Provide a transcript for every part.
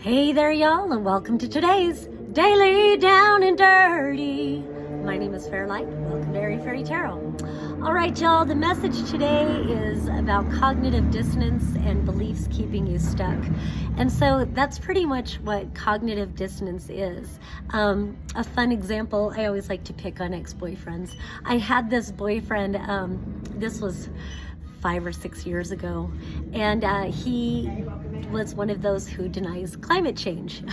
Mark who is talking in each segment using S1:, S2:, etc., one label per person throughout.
S1: Hey there, y'all, and welcome to today's Daily Down and Dirty. My name is Fairlight. Welcome to Airy Fairy Tarot. All right, y'all, the message today is about cognitive dissonance and beliefs keeping you stuck. And so that's pretty much what cognitive dissonance is. A fun example, I always like to pick on ex-boyfriends. I had this boyfriend, this was 5 or 6 years ago, and he was one of those who denies climate change.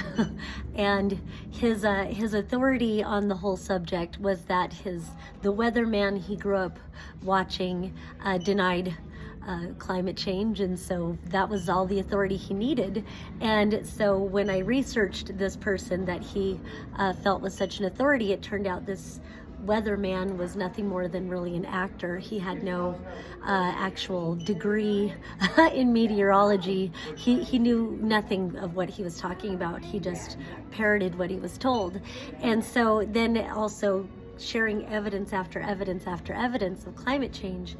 S1: And his authority on the whole subject was that the weatherman he grew up watching denied climate change, and so that was all the authority he needed. And so when I researched this person that he felt was such an authority, it turned out this weatherman was nothing more than really an actor. He had no actual degree in meteorology. He knew nothing of what he was talking about. He just parroted what he was told. And so then also sharing evidence after evidence after evidence of climate change,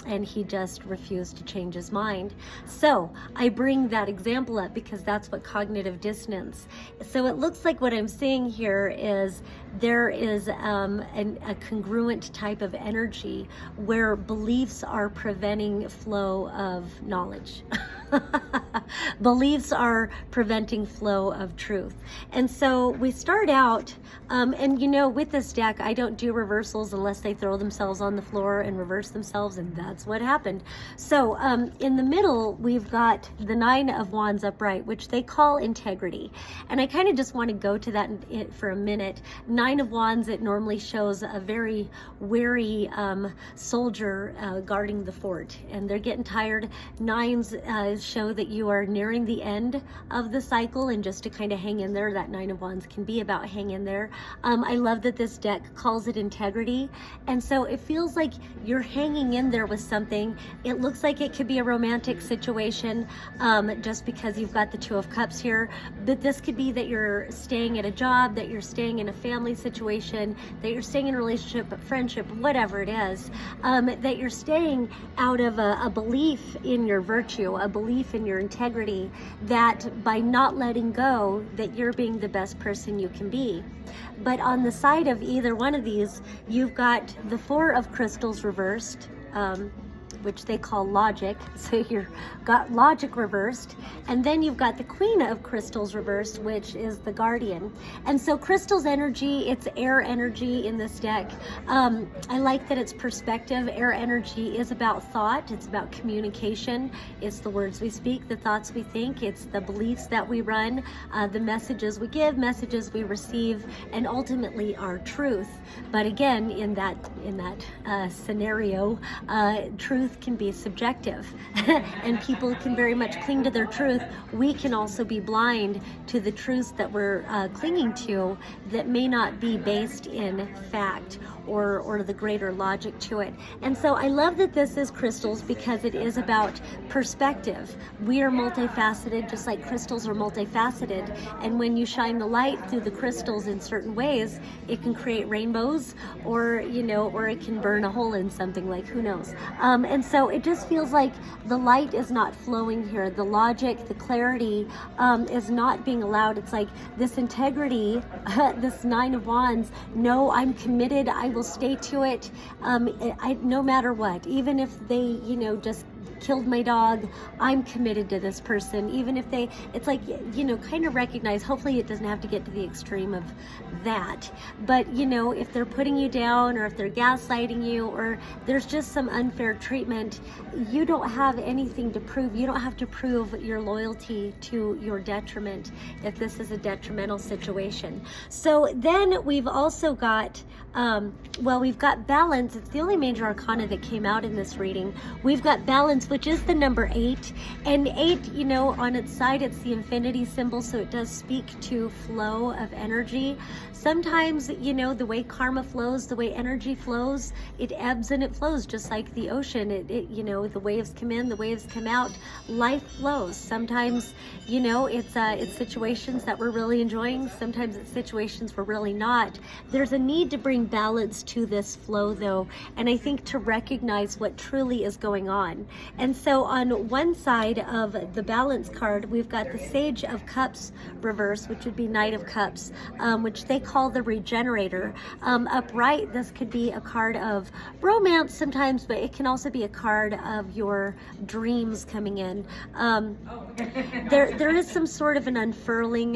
S1: and he just refused to change his mind. So I bring that example up because that's what cognitive dissonance. So it looks like what I'm seeing here is there is a congruent type of energy where beliefs are preventing flow of knowledge. Beliefs are preventing flow of truth. And so we start out, and you know, with this deck, I don't do reversals unless they throw themselves on the floor and reverse themselves, and that's what happened. So in the middle, we've got the Nine of Wands upright, which they call integrity. And I kind of just want to go to that for a minute. Nine of Wands, it normally shows a very weary soldier guarding the fort, and they're getting tired. Nines show that you are nearing the end of the cycle, and just to kind of hang in there, that Nine of Wands can be about hang in there. I love that this deck calls it integrity, and so it feels like you're hanging in there with something. It looks like it could be a romantic situation, just because you've got the Two of Cups here, but this could be that you're staying at a job, that you're staying in a family situation, that you're staying in a relationship, a friendship, whatever it is, that you're staying out of a belief in your virtue, a belief in your integrity, that by not letting go, that you're being the best person you can be. But on the side of either one of these, you've got the Four of Crystals reversed, which they call logic. So you've got logic reversed, and then you've got the Queen of Crystals reversed, which is the Guardian. And so crystals energy, it's air energy in this deck. I like that it's perspective. Air energy is about thought, it's about communication, it's the words we speak, the thoughts we think, it's the beliefs that we run, the messages we give, messages we receive, and ultimately our truth. But again, in that scenario, truth can be subjective and people can very much cling to their truth. We can also be blind to the truths that we're clinging to that may not be based in fact or the greater logic to it. And so I love that this is crystals because it is about perspective. We are multifaceted, just like crystals are multifaceted, and when you shine the light through the crystals in certain ways, it can create rainbows, or it can burn a hole in something, like who knows. And so it just feels like the light is not flowing here. The logic, the clarity is not being allowed. It's like this integrity, this Nine of Wands, no, I'm committed, I will stay to it, no matter what. Even if they, just killed my dog, I'm committed to this person. Even if it's like, kind of recognize, hopefully it doesn't have to get to the extreme of that, but if they're putting you down, or if they're gaslighting you, or there's just some unfair treatment, you don't have anything to prove. You don't have to prove your loyalty to your detriment if this is a detrimental situation. So then we've also got we've got balance. It's the only major arcana that came out in this reading. We've got balance, which is the number 8, and 8, on its side, it's the infinity symbol, so it does speak to flow of energy. Sometimes, the way karma flows, the way energy flows, it ebbs and it flows, just like the ocean. The waves come in, the waves come out. Life flows. Sometimes, it's situations that we're really enjoying. Sometimes it's situations we're really not. There's a need to bring balance to this flow, though, and I think to recognize what truly is going on. And so on one side of the balance card, we've got the Sage of Cups reverse, which would be Knight of Cups, which they call the Regenerator. Upright, this could be a card of romance sometimes, but it can also be a card of your dreams coming in. There is some sort of an unfurling,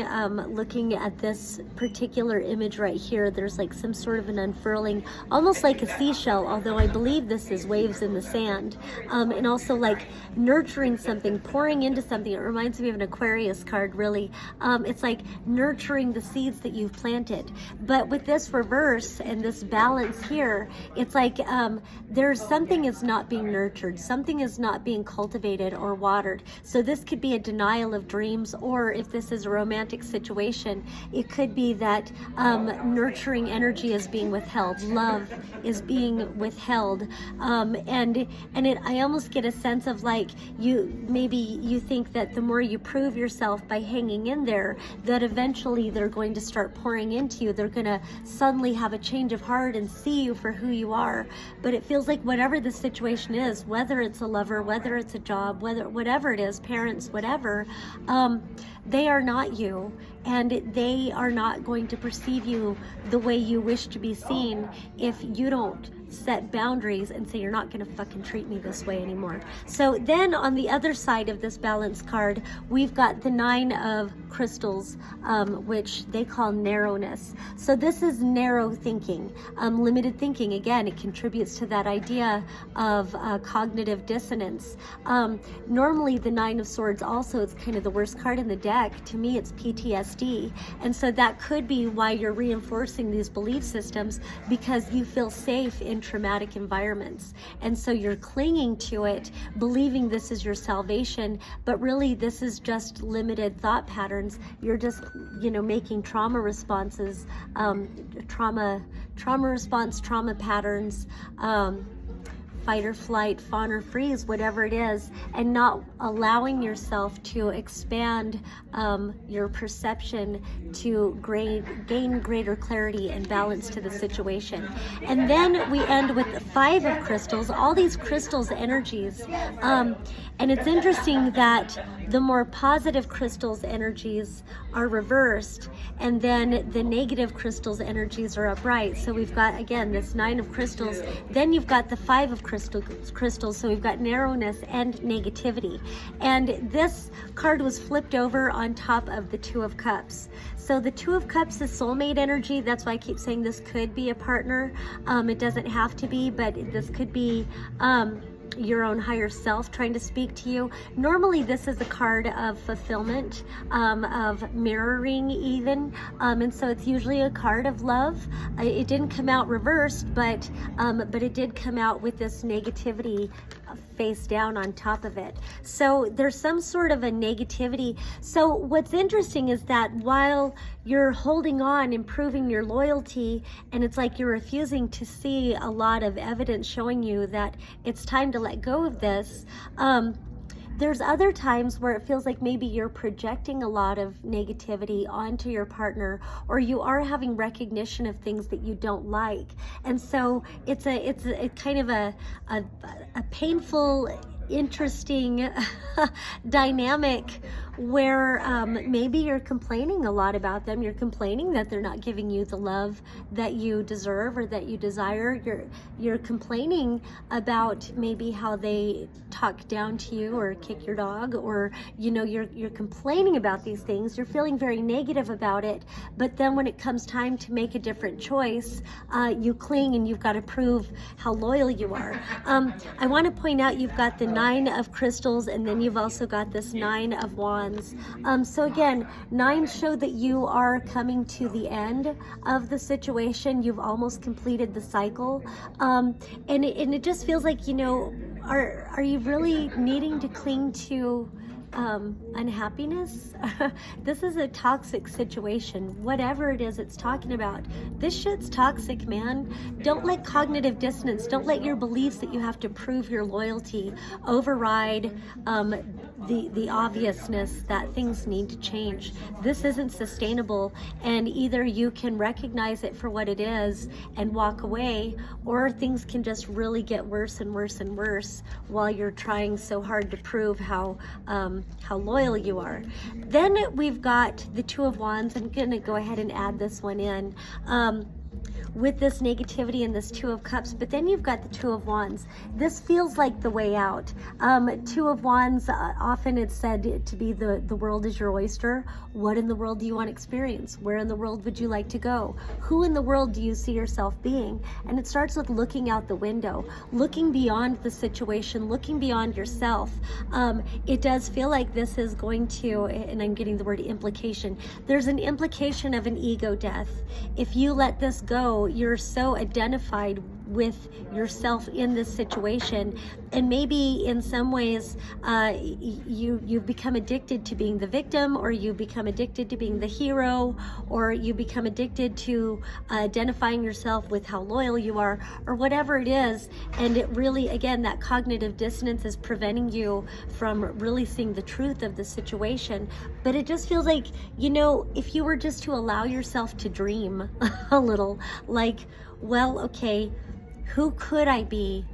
S1: looking at this particular image right here. There's like some sort of an unfurling, almost like a seashell, although I believe this is waves in the sand. And also like nurturing something, pouring into something. It reminds me of an Aquarius card, really. It's like nurturing the seeds that you've planted. But with this reverse and this balance here, it's like there's something is not being nurtured, something is not being cultivated or watered. So this could be a denial of dreams, or if this is a romantic situation, it could be that nurturing energy is being withheld, love is being withheld, I almost get a sense of like you think that the more you prove yourself by hanging in there, that eventually they're going to start pouring into you. They're going to suddenly have a change of heart and see you for who you are. But it feels like whatever the situation is, whether it's a lover, whether it's a job, whatever it is, parents, whatever, they are not you, and they are not going to perceive you the way you wish to be seen if you don't set boundaries and say, you're not going to fucking treat me this way anymore. So then on the other side of this balance card, we've got the Nine of Crystals, which they call narrowness. So this is narrow thinking, limited thinking. Again, it contributes to that idea of cognitive dissonance. Normally the Nine of Swords also, it's kind of the worst card in the deck. To me, it's PTSD. And so that could be why you're reinforcing these belief systems, because you feel safe in traumatic environments. And so you're clinging to it, believing this is your salvation, but really this is just limited thought patterns. You're just, making trauma responses, trauma response, trauma patterns, fight or flight, fawn or freeze, whatever it is, and not allowing yourself to expand your perception to gain greater clarity and balance to the situation. And then we end with the Five of Crystals, all these crystals energies. And it's interesting that the more positive crystals energies are reversed, and then the negative crystals energies are upright. So we've got, again, this Nine of Crystals, then you've got the Five of Crystals, so we've got narrowness and negativity. And this card was flipped over on top of the Two of Cups. So the Two of Cups is soulmate energy. That's why I keep saying this could be a partner. It doesn't have to be, but this could be your own higher self trying to speak to you. Normally this is a card of fulfillment, of mirroring even, and so it's usually a card of love. It didn't come out reversed, but it did come out with this negativity face down on top of it. So there's some sort of a negativity. So what's interesting is that while you're holding on, improving your loyalty, and it's like you're refusing to see a lot of evidence showing you that it's time to let go of this, there's other times where it feels like maybe you're projecting a lot of negativity onto your partner, or you are having recognition of things that you don't like. And so it's a kind of a painful, interesting dynamic where maybe you're complaining a lot about them. You're complaining that they're not giving you the love that you deserve or that you desire. You're complaining about maybe how they talk down to you or kick your dog, or you're complaining about these things. You're feeling very negative about it, but then when it comes time to make a different choice, you cling and you've got to prove how loyal you are. I want to point out you've got the Nine of Crystals, and then you've also got this Nine of Wands. So again, nines show that you are coming to the end of the situation. You've almost completed the cycle, and it just feels like, are you really needing to cling to unhappiness? This is a toxic situation, whatever it is it's talking about. This shit's toxic, man. Don't let cognitive dissonance, don't let your beliefs that you have to prove your loyalty override the obviousness that things need to change. This isn't sustainable, and either you can recognize it for what it is and walk away, or things can just really get worse and worse and worse while you're trying so hard to prove how loyal you are. Then we've got the Two of Wands. I'm gonna go ahead and add this one in. With this negativity and this Two of Cups, but then you've got the Two of Wands. This feels like the way out. Two of Wands, often it's said to be the world is your oyster. What in the world do you want to experience? Where in the world would you like to go? Who in the world do you see yourself being? And it starts with looking out the window, looking beyond the situation, looking beyond yourself. It does feel like this is going to, and I'm getting the word implication, there's an implication of an ego death. If you let this go, you're so identified with yourself in this situation, and maybe in some ways you've become addicted to being the victim, or you become addicted to being the hero, or you become addicted to identifying yourself with how loyal you are, or whatever it is. And it really, again, that cognitive dissonance is preventing you from really seeing the truth of the situation. But it just feels like, you know, if you were just to allow yourself to dream a little, like, well, okay, who could I be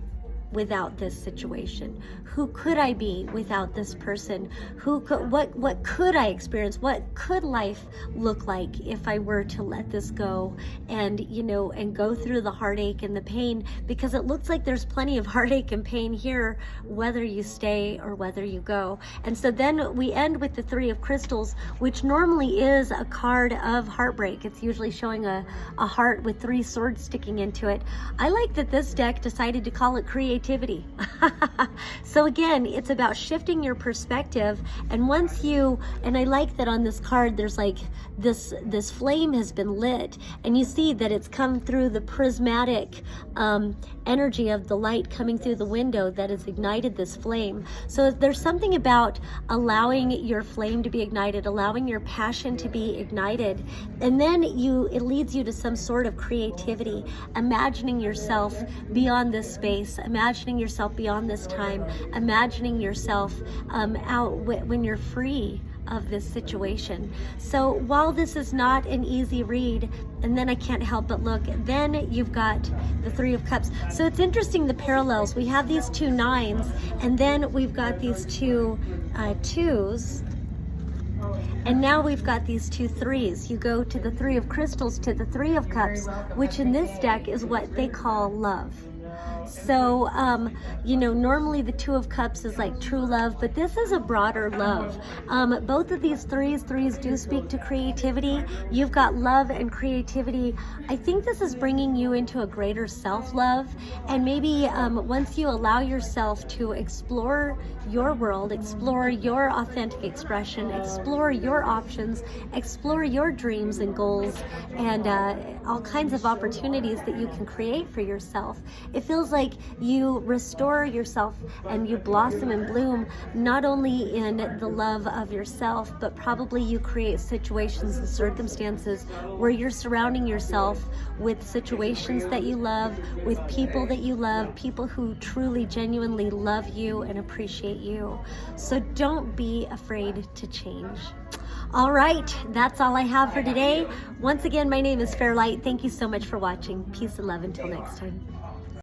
S1: without this situation? Who could I be without this person? What could I experience? What could life look like if I were to let this go and, you know, and go through the heartache and the pain? Because it looks like there's plenty of heartache and pain here, whether you stay or whether you go. And so then we end with the Three of Crystals, which normally is a card of heartbreak. It's usually showing a heart with three swords sticking into it. I like that this deck decided to call it creativity. So again, it's about shifting your perspective. And once you, and I like that on this card, there's like this flame has been lit, and you see that it's come through the prismatic energy of the light coming through the window that has ignited this flame. So there's something about allowing your flame to be ignited, allowing your passion to be ignited, and then it leads you to some sort of creativity, imagining yourself beyond this space, imagining yourself beyond this time, imagining yourself out when you're free of this situation. So while this is not an easy read, and then I can't help but look, then you've got the Three of Cups. So it's interesting, the parallels. We have these two nines, and then we've got these two twos, and now we've got these two threes. You go to the Three of Crystals to the Three of Cups, which in this deck is what they call love. So, you know, normally the Two of Cups is like true love, but this is a broader love. Both of these threes do speak to creativity. You've got love and creativity. I think this is bringing you into a greater self-love, and maybe once you allow yourself to explore your world, explore your authentic expression, explore your options, explore your dreams and goals, and all kinds of opportunities that you can create for yourself, it feels like you restore yourself and you blossom and bloom, not only in the love of yourself, but probably you create situations and circumstances where you're surrounding yourself with situations that you love, with people that you love, people who truly, genuinely love you and appreciate you. So don't be afraid to change. All right, that's all I have for today. Once again, my name is Fairlight. Thank you so much for watching. Peace and love until next time.